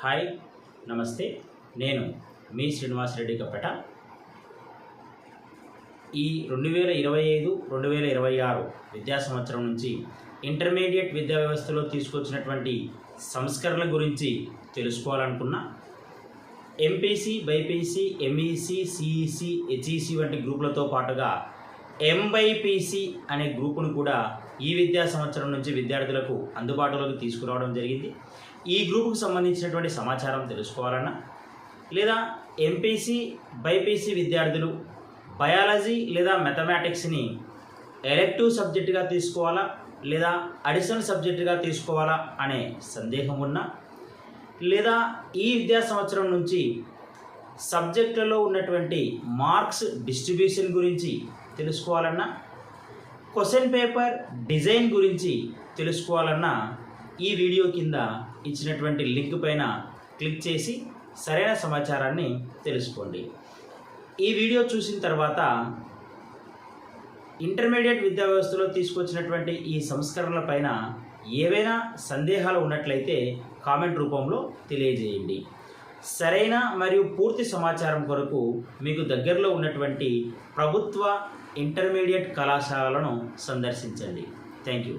Hi నమస్తే, నేను మీ శ్రీనివాస్ రెడ్డి కప్పట. ఈ 2025-2026 విద్యా సంవత్సరం నుంచి ఇంటర్మీడియట్ విద్యా వ్యవస్థలో తీసుకొచ్చినటువంటి సంస్కరణల గురించి తెలుసుకోవాలనుకున్నా. MPC, BiPC, MEC, CEC, HEC వంటి గ్రూపులతో పాటుగా ఎంబైపీసీ అనే గ్రూపును కూడా ఈ విద్యా సంవత్సరం నుంచి విద్యార్థులకు అందుబాటులోకి తీసుకురావడం జరిగింది. ఈ గ్రూపుకు సంబంధించినటువంటి సమాచారం తెలుసుకోవాలన్నా, లేదా ఎంపీసీ, బైపీసీ విద్యార్థులు బయాలజీ లేదా మ్యాథమెటిక్స్ని ఎలెక్టివ్ సబ్జెక్టుగా తీసుకోవాలా లేదా అడిషనల్ సబ్జెక్టుగా తీసుకోవాలా అనే సందేహం ఉన్నా, లేదా ఈ విద్యా సంవత్సరం నుంచి సబ్జెక్టులలో ఉన్నటువంటి మార్క్స్ డిస్ట్రిబ్యూషన్ గురించి తెలుసుకోవాలన్నా, క్వశ్చన్ పేపర్ డిజైన్ గురించి తెలుసుకోవాలన్నా ఈ వీడియో కింద ఇచ్చినటువంటి లింక్ పైన క్లిక్ చేసి సరైన సమాచారాన్ని తెలుసుకోండి. ఈ వీడియో చూసిన తర్వాత ఇంటర్మీడియట్ విద్యా వ్యవస్థలో తీసుకొచ్చినటువంటి ఈ సంస్కరణల పైన ఏవైనా సందేహాలు ఉన్నట్లయితే కామెంట్ రూపంలో తెలియజేయండి. సరైన మరియు పూర్తి సమాచారం కొరకు మీకు దగ్గరలో ఉన్నటువంటి ప్రభుత్వ ఇంటర్మీడియట్ కళాశాలను సందర్శించండి. Thank you.